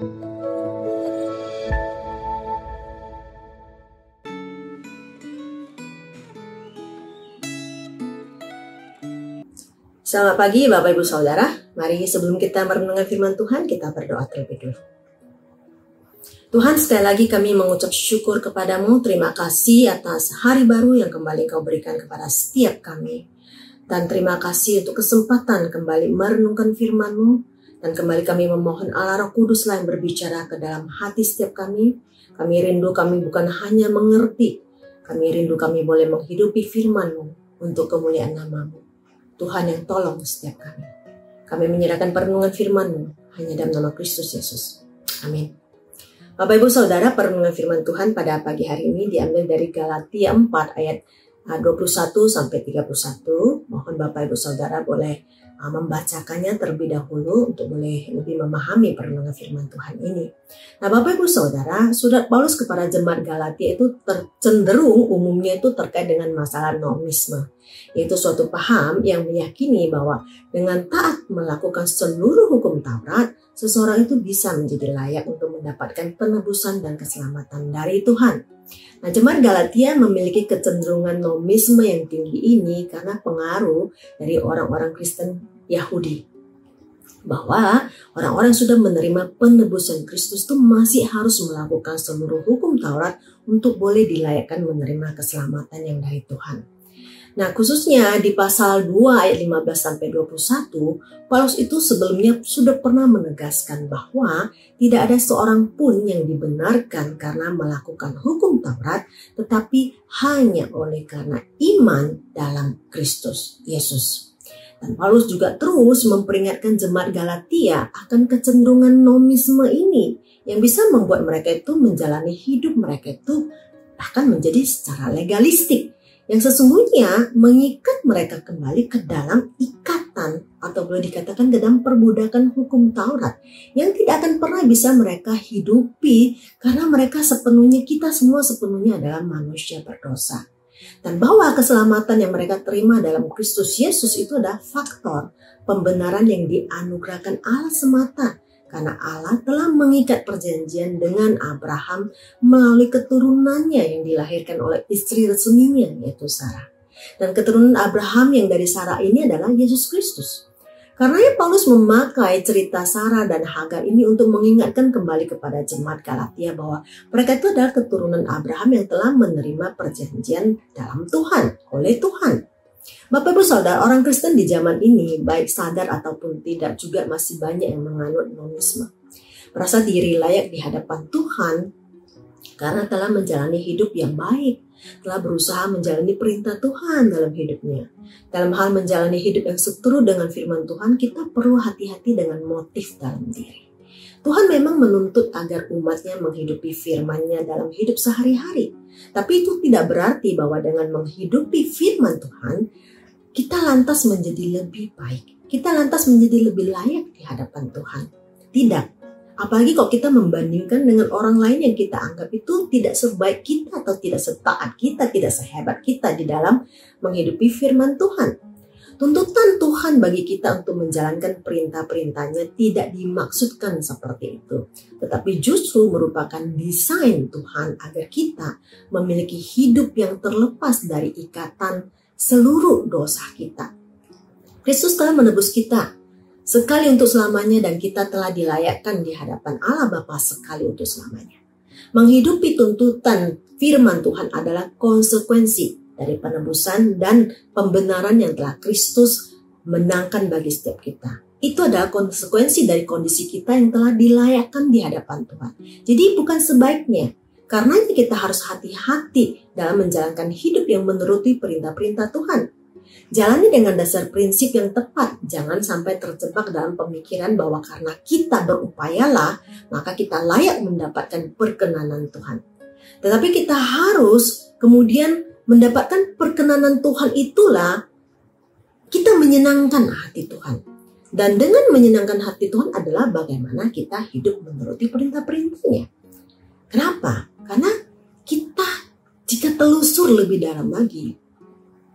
Selamat pagi Bapak Ibu Saudara. Mari sebelum kita merenungkan firman Tuhan, kita berdoa terlebih dulu. Tuhan, sekali lagi kami mengucap syukur kepadamu. Terima kasih atas hari baru yang kembali Kau berikan kepada setiap kami. Dan terima kasih untuk kesempatan kembali merenungkan firman-Mu. Dan kembali kami memohon Allah Roh Kudus yang berbicara ke dalam hati setiap kami. Kami rindu kami bukan hanya mengerti. Kami rindu kami boleh menghidupi firman-Mu untuk kemuliaan nama-Mu. Tuhan yang tolong setiap kami. Kami menyerahkan perenungan firman-Mu hanya dalam nama Kristus Yesus. Amin. Bapak Ibu Saudara, perenungan firman Tuhan pada pagi hari ini diambil dari Galatia 4 ayat 21 sampai 31. Mohon Bapak Ibu Saudara boleh membacakannya terlebih dahulu untuk boleh lebih memahami perenungan firman Tuhan ini. Nah, Bapak Ibu Saudara, surat Paulus kepada jemaat Galatia itu cenderung umumnya itu terkait dengan masalah nomisme, yaitu suatu paham yang meyakini bahwa dengan taat melakukan seluruh hukum Taurat, seseorang itu bisa menjadi layak untuk mendapatkan penebusan dan keselamatan dari Tuhan. Nah, jemaat Galatia memiliki kecenderungan nomisme yang tinggi ini karena pengaruh dari orang-orang Kristen Yahudi. Bahwa orang-orang yang sudah menerima penebusan Kristus itu masih harus melakukan seluruh hukum Taurat untuk boleh dilayakkan menerima keselamatan yang dari Tuhan. Nah, khususnya di pasal 2 ayat 15-21, Paulus itu sebelumnya sudah pernah menegaskan bahwa tidak ada seorang pun yang dibenarkan karena melakukan hukum Taurat, tetapi hanya oleh karena iman dalam Kristus Yesus. Dan Paulus juga terus memperingatkan jemaat Galatia akan kecenderungan nomisme ini yang bisa membuat mereka itu menjalani hidup mereka itu bahkan menjadi secara legalistik, yang sesungguhnya mengikat mereka kembali ke dalam ikatan atau boleh dikatakan ke dalam perbudakan hukum Taurat yang tidak akan pernah bisa mereka hidupi karena mereka sepenuhnya, kita semua sepenuhnya adalah manusia berdosa. Dan bahwa keselamatan yang mereka terima dalam Kristus Yesus itu adalah faktor pembenaran yang dianugerahkan Allah semata. Karena Allah telah mengikat perjanjian dengan Abraham melalui keturunannya yang dilahirkan oleh istri resminya, yaitu Sarah. Dan keturunan Abraham yang dari Sarah ini adalah Yesus Kristus. Karena Paulus memakai cerita Sarah dan Hagar ini untuk mengingatkan kembali kepada jemaat Galatia bahwa mereka itu adalah keturunan Abraham yang telah menerima perjanjian dalam Tuhan, oleh Tuhan. Bapak Ibu Saudara, orang Kristen di zaman ini baik sadar ataupun tidak juga masih banyak yang menganut nomisme. Merasa diri layak di hadapan Tuhan karena telah menjalani hidup yang baik, telah berusaha menjalani perintah Tuhan dalam hidupnya. Dalam hal menjalani hidup yang seturut dengan firman Tuhan, kita perlu hati-hati dengan motif dalam diri. Tuhan memang menuntut agar umatnya menghidupi firman-Nya dalam hidup sehari-hari. Tapi itu tidak berarti bahwa dengan menghidupi firman Tuhan, kita lantas menjadi lebih baik. Kita lantas menjadi lebih layak di hadapan Tuhan. Tidak. Apalagi kalau kita membandingkan dengan orang lain yang kita anggap itu tidak sebaik kita atau tidak setaat kita, tidak sehebat kita di dalam menghidupi firman Tuhan. Tuntutan Tuhan bagi kita untuk menjalankan perintah-perintahnya tidak dimaksudkan seperti itu. Tetapi justru merupakan desain Tuhan agar kita memiliki hidup yang terlepas dari ikatan seluruh dosa kita. Kristus telah menebus kita sekali untuk selamanya dan kita telah dilayakkan di hadapan Allah Bapa sekali untuk selamanya. Menghidupi tuntutan firman Tuhan adalah konsekuensi dari penebusan dan pembenaran yang telah Kristus menangkan bagi setiap kita. Itu adalah konsekuensi dari kondisi kita yang telah dilayakkan di hadapan Tuhan. Jadi bukan sebaiknya. Karena kita harus hati-hati dalam menjalankan hidup yang menuruti perintah-perintah Tuhan. Jalani dengan dasar prinsip yang tepat. Jangan sampai terjebak dalam pemikiran bahwa karena kita berupayalah, maka kita layak mendapatkan perkenanan Tuhan. Tetapi kita harus kemudian mendapatkan perkenanan Tuhan itulah kita menyenangkan hati Tuhan. Dan dengan menyenangkan hati Tuhan adalah bagaimana kita hidup menuruti perintah-perintahnya. Kenapa? Karena kita jika telusur lebih dalam lagi,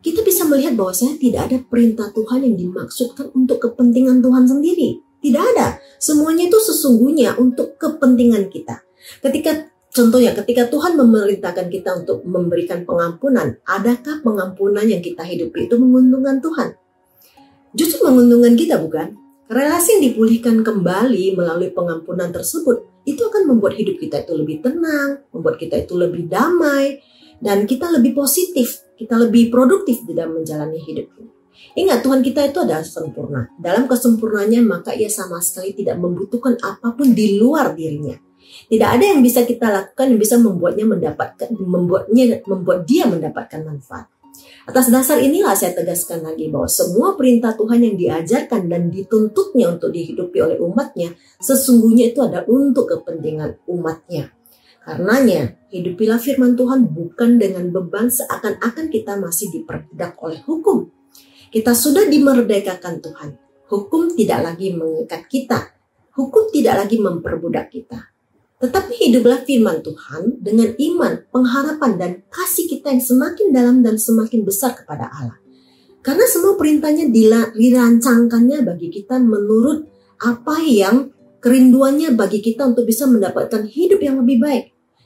kita bisa melihat bahwasanya tidak ada perintah Tuhan yang dimaksudkan untuk kepentingan Tuhan sendiri. Tidak ada. Semuanya itu sesungguhnya untuk kepentingan kita. Contohnya, ketika Tuhan memerintahkan kita untuk memberikan pengampunan, adakah pengampunan yang kita hidupi itu menguntungkan Tuhan? Justru menguntungkan kita, bukan? Relasi yang dipulihkan kembali melalui pengampunan tersebut, itu akan membuat hidup kita itu lebih tenang, membuat kita itu lebih damai, dan kita lebih positif, kita lebih produktif dalam menjalani hidup ini. Ingat, Tuhan kita itu adalah sempurna. Dalam kesempurnaannya, maka Ia sama sekali tidak membutuhkan apapun di luar dirinya. Tidak ada yang bisa kita lakukan yang bisa membuat dia mendapatkan manfaat. Atas dasar inilah saya tegaskan lagi bahwa semua perintah Tuhan yang diajarkan dan dituntutnya untuk dihidupi oleh umatnya, sesungguhnya itu adalah untuk kepentingan umatnya. Karenanya, hidupilah firman Tuhan bukan dengan beban seakan-akan kita masih diperbudak oleh hukum. Kita sudah dimerdekakan Tuhan. Hukum tidak lagi mengikat kita. Hukum tidak lagi memperbudak kita. Tetapi hiduplah firman Tuhan dengan iman, pengharapan, dan kasih kita yang semakin dalam dan semakin besar kepada Allah. Karena semua perintahnya dirancangkannya bagi kita menurut apa yang kerinduannya bagi kita untuk bisa mendapatkan hidup yang lebih baik.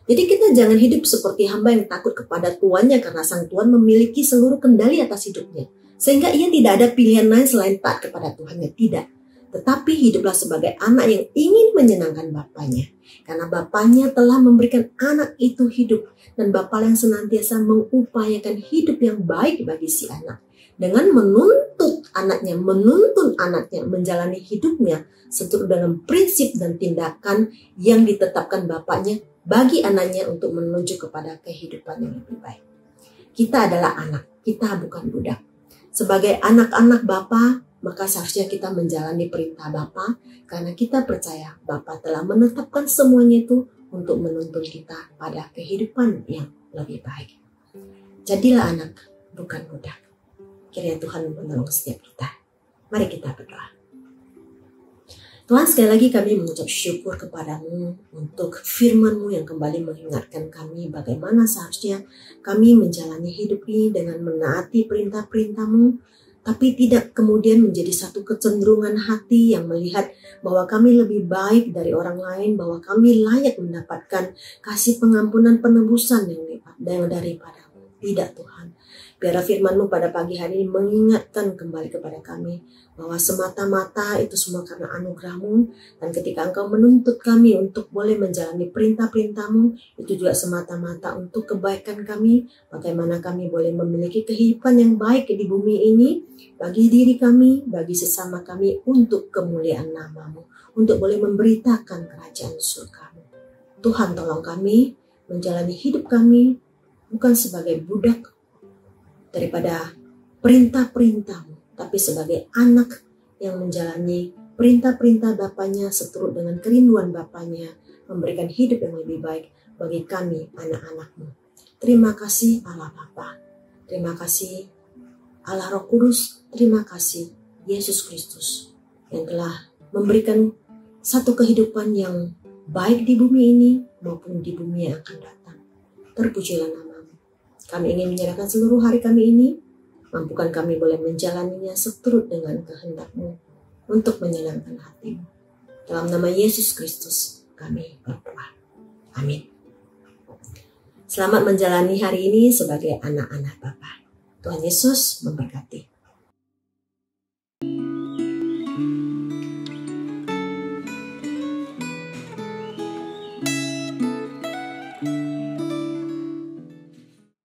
Jadi kita jangan hidup seperti hamba yang takut kepada tuannya karena sang tuan memiliki seluruh kendali atas hidupnya. Sehingga ia tidak ada pilihan lain selain taat kepada Tuhannya, tidak. Tetapi hiduplah sebagai anak yang ingin menyenangkan bapaknya. Karena bapaknya telah memberikan anak itu hidup. Dan bapak yang senantiasa mengupayakan hidup yang baik bagi si anak. Dengan menuntun anaknya menjalani hidupnya seturut dengan prinsip dan tindakan yang ditetapkan bapaknya bagi anaknya untuk menuju kepada kehidupan yang lebih baik. Kita adalah anak, kita bukan budak. Sebagai anak-anak Bapa, maka seharusnya kita menjalani perintah Bapa karena kita percaya Bapa telah menetapkan semuanya itu untuk menuntun kita pada kehidupan yang lebih baik. Jadilah anak, bukan budak. Kiranya Tuhan menolong setiap kita. Mari kita berdoa. Tuhan, sekali lagi kami mengucap syukur kepadamu untuk firman-Mu yang kembali mengingatkan kami bagaimana seharusnya kami menjalani hidup ini dengan menaati perintah-perintah-Mu, tapi tidak kemudian menjadi satu kecenderungan hati yang melihat bahwa kami lebih baik dari orang lain, bahwa kami layak mendapatkan kasih pengampunan penebusan yang daripada-Mu. Tidak, Tuhan. Biarlah firman-Mu pada pagi hari ini mengingatkan kembali kepada kami bahwa semata-mata itu semua karena anugerah-Mu, dan ketika Engkau menuntut kami untuk boleh menjalani perintah-perintah-Mu, itu juga semata-mata untuk kebaikan kami, bagaimana kami boleh memiliki kehidupan yang baik di bumi ini, bagi diri kami, bagi sesama kami, untuk kemuliaan nama-Mu, untuk boleh memberitakan kerajaan surga-Mu. Tuhan, tolong kami menjalani hidup kami bukan sebagai budak daripada perintah-perintah-Mu, tapi sebagai anak yang menjalani perintah-perintah Bapaknya seturut dengan kerinduan Bapaknya, memberikan hidup yang lebih baik bagi kami, anak-anak-Mu. Terima kasih Allah Bapa, terima kasih Allah Roh Kudus, terima kasih Yesus Kristus yang telah memberikan satu kehidupan yang baik di bumi ini maupun di bumi yang akan datang. Terpujilah nama-Mu. Kami ingin menyerahkan seluruh hari kami ini, mampukan kami boleh menjalaninya seturut dengan kehendak-Mu untuk menyenangkan hati-Mu. Dalam nama Yesus Kristus kami berdoa. Amin. Selamat menjalani hari ini sebagai anak-anak Bapa. Tuhan Yesus memberkati.